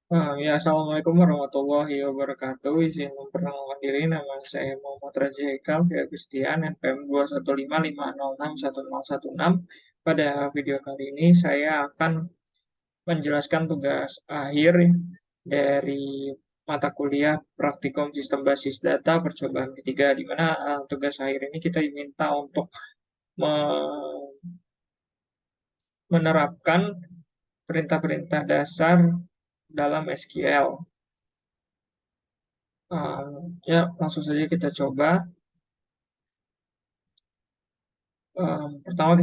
Ya, Assalamualaikum warahmatullahi wabarakatuh. Izin memperkenalkan diri, nama saya Muhammad Raja Hekal, Agustian, NPM 215506116. Pada video kali ini, saya akan menjelaskan tugas akhir dari mata kuliah Praktikum Sistem Basis Data Percobaan ketiga, di mana tugas akhir ini kita diminta untuk menerapkan perintah-perintah dasar dalam SQL. Ya, langsung saja kita coba. Pertama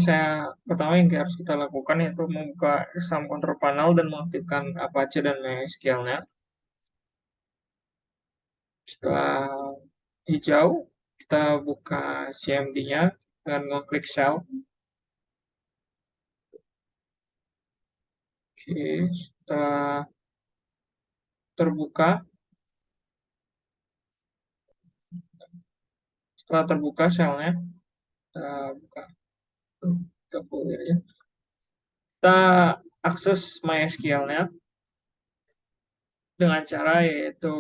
yang harus kita lakukan yaitu membuka SAM Control Panel dan mengaktifkan Apache dan MySQL-nya. Setelah hijau, kita buka CMD-nya dengan mengklik Shell. Oke, terbuka, setelah terbuka Shell-nya, kita buka, kita clear ya. Kita akses MySQL-nya dengan cara yaitu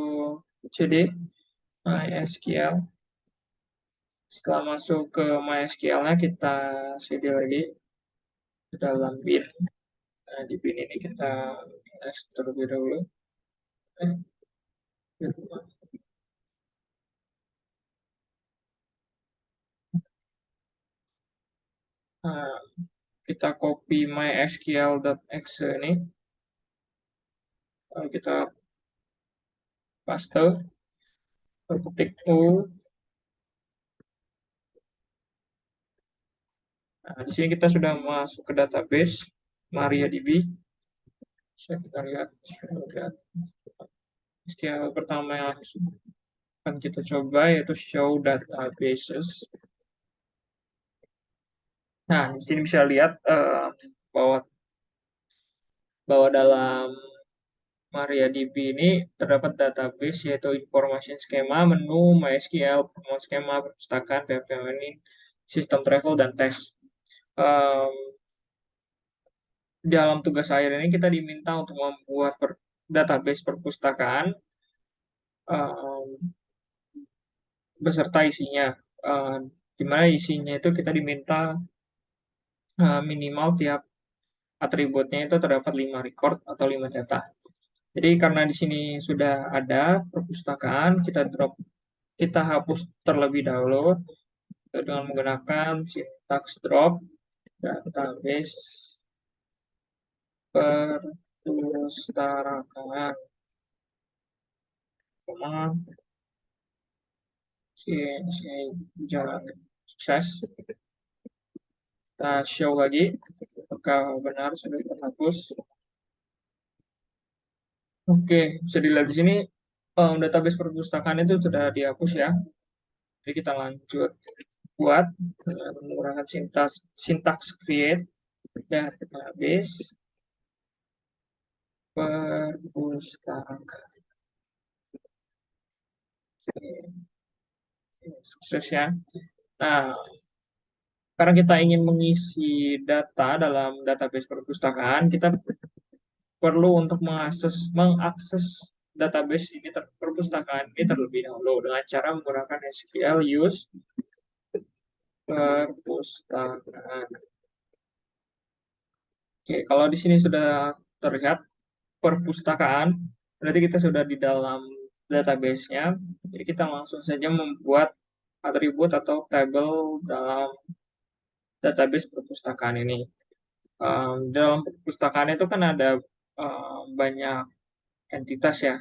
cd MySQL. Setelah masuk ke MySQL-nya, kita cd lagi ke dalam bin. Nah, di bin ini kita tes terlebih dahulu. Eh, Nah, kita copy mysql.exe ini, lalu kita paste, ketik U. Nah, di sini kita sudah masuk ke database MariaDB. Kita lihat, SQL pertama yang akan kita coba yaitu show databases. Nah, di sini bisa lihat bahwa bahwa dalam MariaDB ini terdapat database yaitu information schema, menu, MySQL, performance schema, perpustakaan, PHP sistem travel, dan tes. Um, dalam tugas akhir ini kita diminta untuk membuat database perpustakaan um, beserta isinya. Di mana isinya itu kita diminta minimal tiap atributnya itu terdapat 5 record atau 5 data. Jadi karena di sini sudah ada perpustakaan, kita hapus terlebih dahulu dengan menggunakan syntax drop database perpustakaan. Sini jalan sukses. Kita show lagi apakah benar sudah terhapus. Oke, bisa dilihat di sini database perpustakaan itu sudah dihapus ya. Jadi kita lanjut buat menggunakan syntax create database perpustakaan. Sukses ya. Nah, karena kita ingin mengisi data dalam database perpustakaan, kita perlu untuk mengakses database ini perpustakaan ini terlebih dahulu dengan cara menggunakan SQL use perpustakaan. Oke, kalau di sini sudah terlihat perpustakaan, berarti kita sudah di dalam database-nya. Jadi kita langsung saja membuat atribut atau tabel dalam database perpustakaan ini. Dalam perpustakaan itu kan ada banyak entitas ya.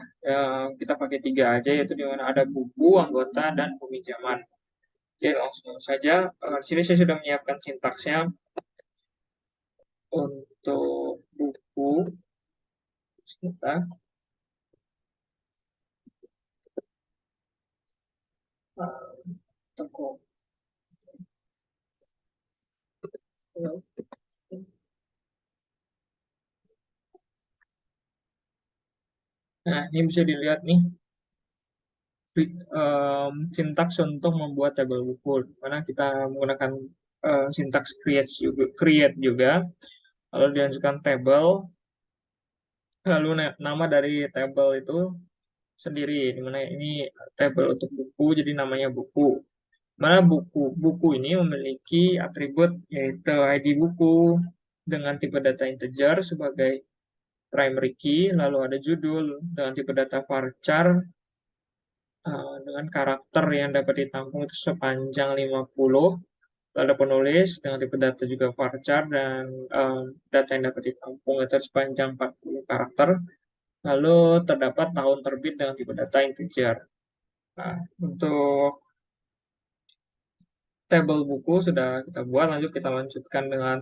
Kita pakai 3 aja, yaitu di mana ada buku, anggota, dan peminjaman. Oke, langsung saja. Di sini saya sudah menyiapkan sintaksnya untuk buku. Sebentar. Toko. Nah, ini bisa dilihat nih sintaks untuk membuat tabel buku. Mana kita menggunakan sintaks create juga, lalu dilanjutkan tabel, lalu nama dari tabel itu sendiri, di mana ini tabel untuk buku, jadi namanya buku. Mana buku ini memiliki atribut yaitu ID buku dengan tipe data integer sebagai primary key, lalu ada judul dengan tipe data varchar dengan karakter yang dapat ditampung itu sepanjang 50, lalu ada penulis dengan tipe data juga varchar dan data yang dapat ditampung itu sepanjang 40 karakter, lalu terdapat tahun terbit dengan tipe data integer. Nah, untuk tabel buku sudah kita buat, lanjut kita lanjutkan dengan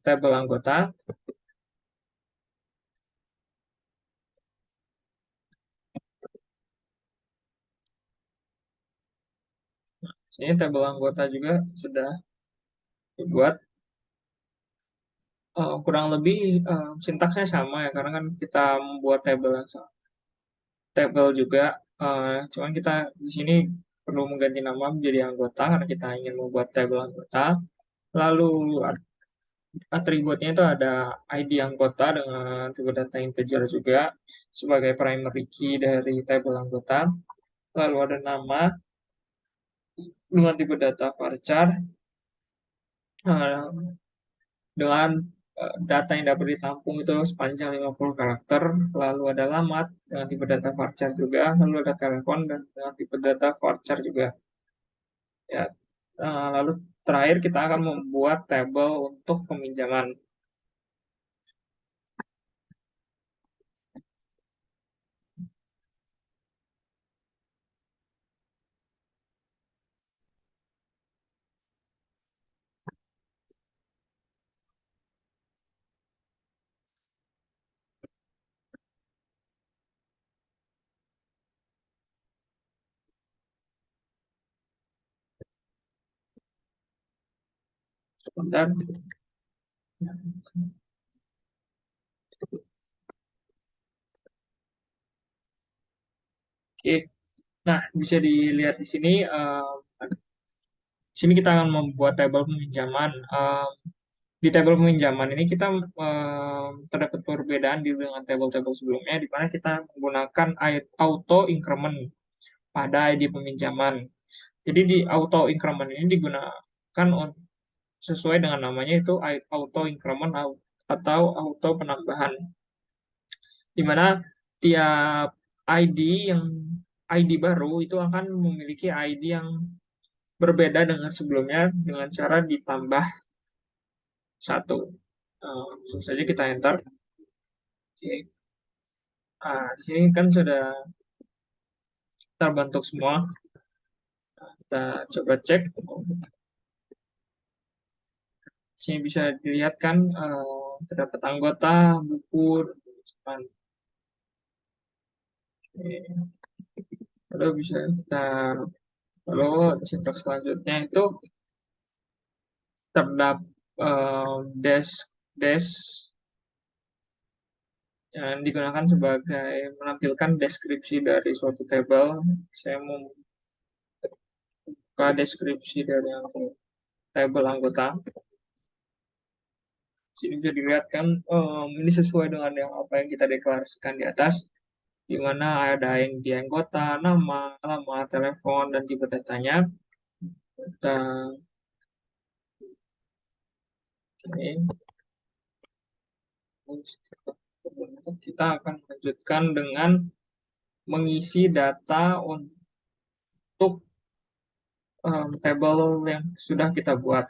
tabel anggota. Ini tabel anggota juga sudah dibuat. Kurang lebih sintaksnya sama ya, karena kan kita membuat tabel yang sama. Tabel juga, cuman kita di sini perlu mengganti nama menjadi anggota karena kita ingin membuat tabel anggota. Lalu atributnya itu ada ID anggota dengan tipe data integer juga sebagai primary key dari tabel anggota. Lalu ada nama dengan tipe data varchar eh, dengan data yang dapat ditampung itu sepanjang 50 karakter, lalu ada alamat dengan tipe data varchar juga, lalu ada telepon dan dengan tipe data varchar juga. Ya, lalu terakhir kita akan membuat tabel untuk peminjaman. Sebentar. Oke. Nah, bisa dilihat di sini. Di sini kita akan membuat tabel peminjaman. Di tabel peminjaman ini kita terdapat perbedaan dengan tabel-tabel sebelumnya, di mana kita menggunakan auto increment pada ID peminjaman. Jadi di auto increment ini digunakan sesuai dengan namanya itu auto increment atau auto penambahan, di mana tiap ID yang ID baru itu akan memiliki ID yang berbeda dengan sebelumnya dengan cara ditambah satu. Langsung saja kita enter. Oke. Di sini kan sudah terbentuk semua. Kita coba cek. Di sini bisa dilihat kan terdapat anggota, buku, dan tulisan. Oke. Lalu bisa kita lalu sintak selanjutnya itu terdapat desk desk yang digunakan sebagai menampilkan deskripsi dari suatu tabel. Saya membuka deskripsi dari tabel anggota. Sini bisa dilihat kan ini sesuai dengan yang apa yang kita deklarasikan di atas, di mana ada yang di anggota, nama, alamat, telepon, dan tipe datanya. Kita, oke. Kita akan lanjutkan dengan mengisi data untuk tabel yang sudah kita buat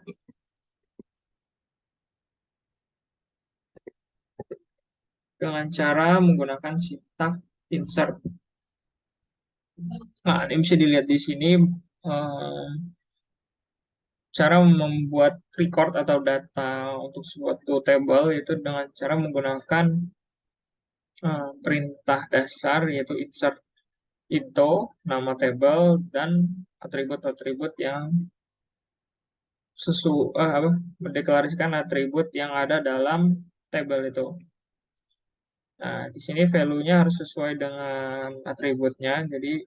dengan cara menggunakan sintak insert. Nah, ini bisa dilihat di sini eh, cara membuat record atau data untuk suatu table yaitu dengan cara menggunakan perintah dasar yaitu insert into nama table dan atribut-atribut yang apa, mendeklarasikan atribut yang ada dalam table itu. Nah, di sini value-nya harus sesuai dengan atributnya. Jadi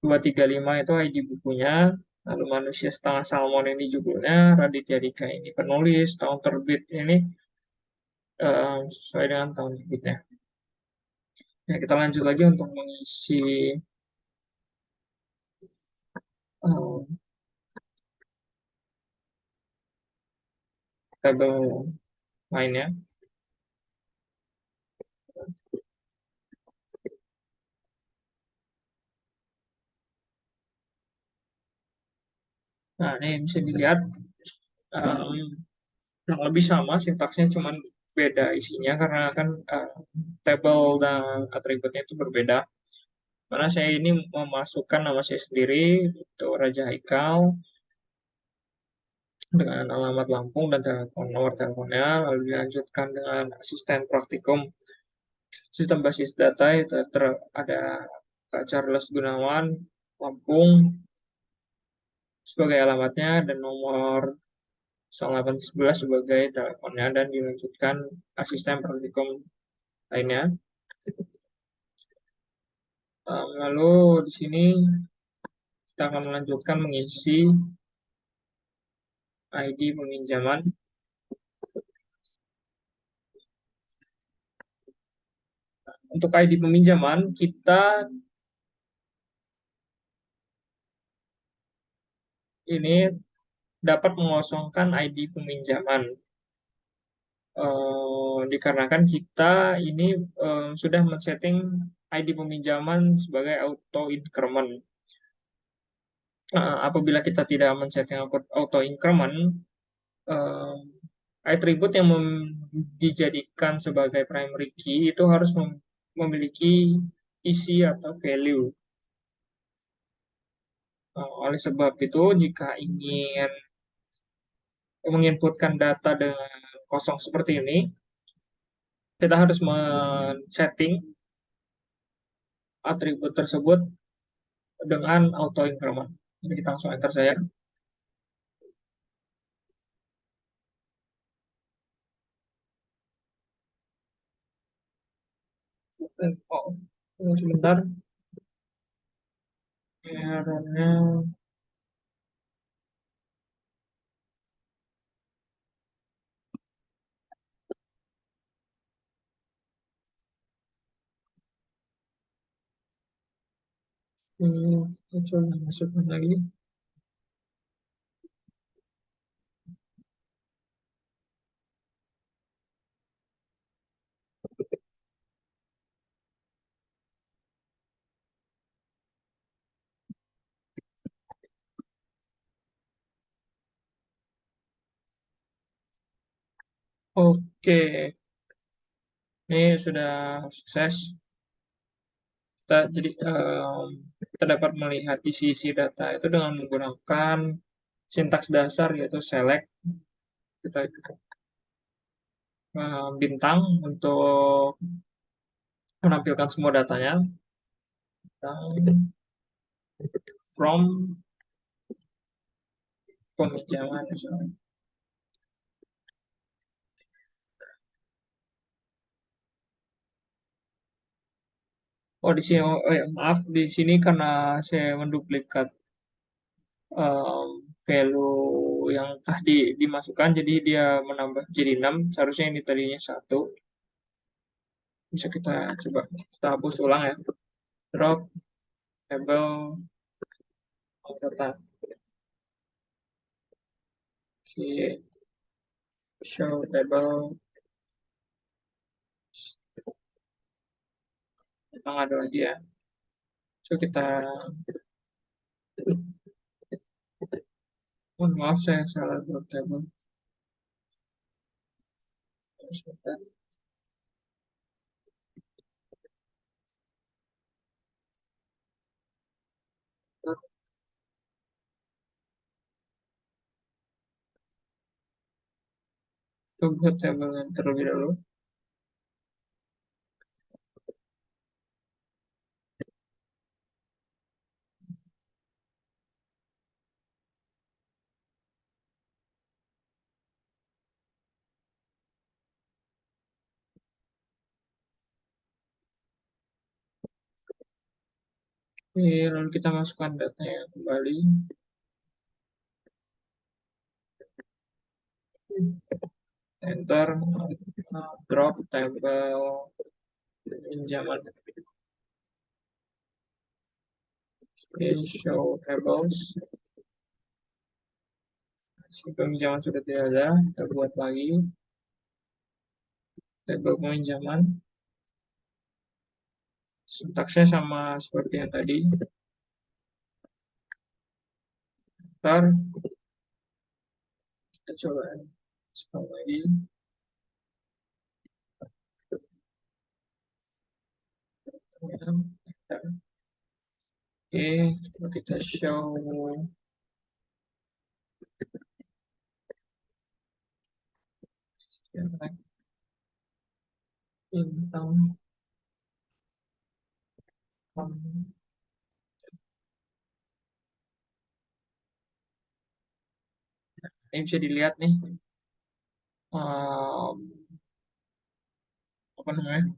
235 itu ID bukunya, lalu manusia setengah salmon ini judulnya, Raditya Dika ini penulis, tahun terbit ini sesuai dengan tahun terbitnya. Ya, kita lanjut lagi untuk mengisi eh, tabel lainnya. Nah, ini bisa dilihat em, kurang lebih sama, sintaksnya cuman beda isinya karena kan tabel dan atributnya itu berbeda. Karena saya ini memasukkan nama saya sendiri, itu Raja Haikal, dengan alamat Lampung dan nomor teleponnya, lalu dilanjutkan dengan asisten praktikum sistem basis data, itu ada Kak Charles Gunawan, Lampung, sebagai alamatnya, dan nomor 0811 sebagai teleponnya, dan dilanjutkan asisten praktikum lainnya. Lalu di sini kita akan melanjutkan mengisi ID peminjaman. Untuk ID peminjaman, kita ini dapat mengosongkan ID peminjaman. Dikarenakan kita ini sudah men-setting ID peminjaman sebagai auto increment. Apabila kita tidak men-setting auto increment, eh, atribut yang dijadikan sebagai primary key itu harus memiliki isi atau value. Oleh sebab itu, jika ingin menginputkan data dengan kosong seperti ini, kita harus men-setting atribut tersebut dengan auto increment. Jadi kita langsung enter saya. Oh, tunggu sebentar. Errornya ini, kita coba masukkan lagi. Oke, ini sudah sukses. Kita dapat melihat isi-isi data itu dengan menggunakan sintaks dasar yaitu select. Kita bintang untuk menampilkan semua datanya. Bintang from peminjaman misalnya. Oh di sini, maaf, di sini karena saya menduplikat um, value yang tadi dimasukkan, jadi dia menambah jadi 6. Seharusnya ini tadinya 1. Bisa kita coba kita hapus ulang ya. Drop table data. Si show table memang ada lagi ya. So kita, maaf saya salah drop table. Sebentar. Coba table yang terlebih dahulu. Oke, lalu kita masukkan datanya kembali. Enter, drop table Pinjaman. Ini show tables. Si peminjaman sudah tidak ada. Kita buat lagi tabel peminjaman. Sintaksnya sama seperti yang tadi. Ntar kita coba sekali lagi. Oke, coba kita show bintang. Ini bisa dilihat nih, um, apa namanya,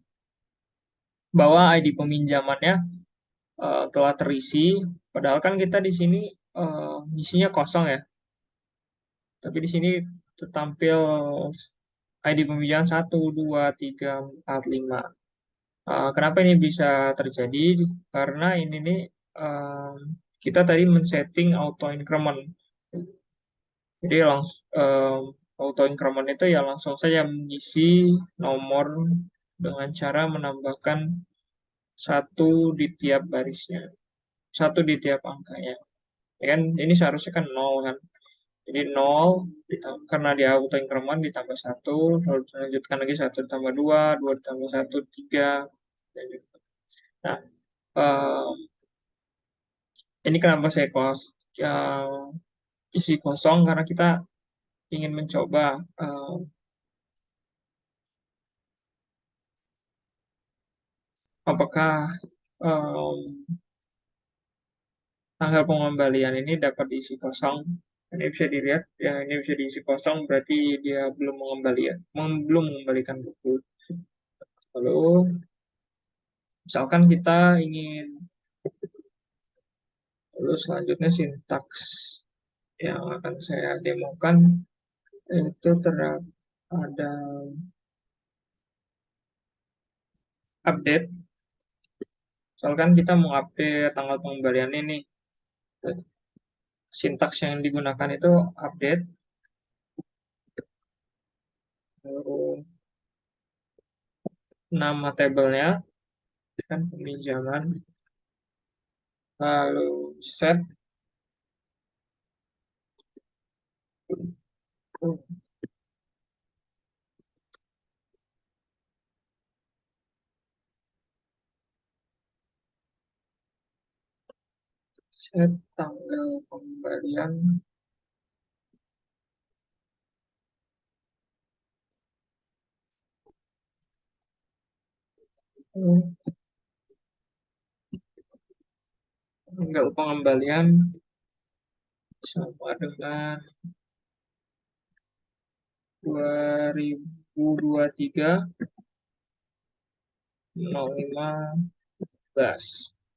bahwa ID peminjamannya telah terisi. Padahal kan kita di sini isinya kosong ya. Tapi di sini tertampil ID peminjaman 1, 2, 3, 4, 5. Kenapa ini bisa terjadi? Karena ini nih um, kita tadi men-setting auto increment. Jadi auto increment itu ya langsung saja mengisi nomor dengan cara menambahkan satu di tiap barisnya, satu di tiap angkanya. Ya kan, ini seharusnya kan nol kan. Jadi nol karena dia auto increment ditambah satu, lalu dilanjutkan lagi satu ditambah dua, dua ditambah satu, tiga, dan gitu. Nah, eh, ini kenapa saya isi kosong karena kita ingin mencoba apakah em, tanggal pengembalian ini dapat diisi kosong. Ini bisa dilihat, ya ini bisa diisi kosong berarti dia belum mengembalikan buku. Lalu, misalkan kita ingin, lalu selanjutnya sintaks yang akan saya demokan itu ada update. Misalkan kita mau update tanggal pengembalian ini, sintaks yang digunakan itu update, lalu nama tabelnya kan peminjaman, lalu set set tanggal pengembalian. Tanggal pengembalian sama dengan 2023 05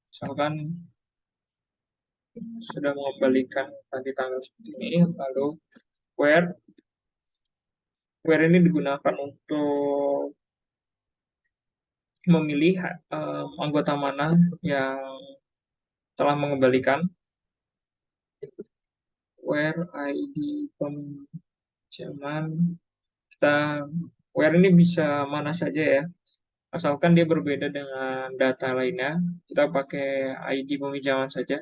misalkan sudah mengembalikan tadi tanggal seperti ini, lalu where ini digunakan untuk memilih anggota mana yang telah mengembalikan. Where ID peminjaman, kita where ini bisa mana saja ya, asalkan dia berbeda dengan data lainnya. Kita pakai ID peminjaman saja.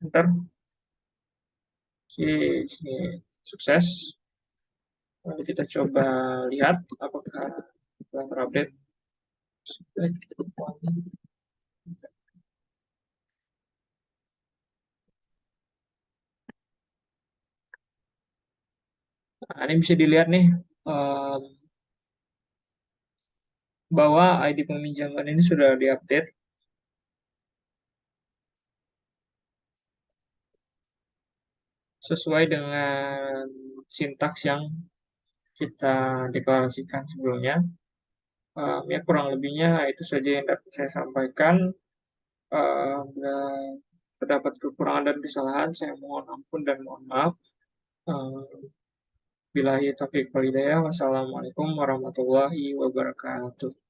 Ntar si sukses. Lalu kita coba lihat apakah telah terupdate. Nah, ini bisa dilihat nih em, bahwa ID peminjaman ini sudah diupdate sesuai dengan sintaks yang kita deklarasikan sebelumnya. Ya kurang lebihnya itu saja yang dapat saya sampaikan. Bila terdapat kekurangan dan kesalahan, saya mohon ampun dan mohon maaf. Eh, Billahi taufiq wal hidayah. Wassalamualaikum warahmatullahi wabarakatuh.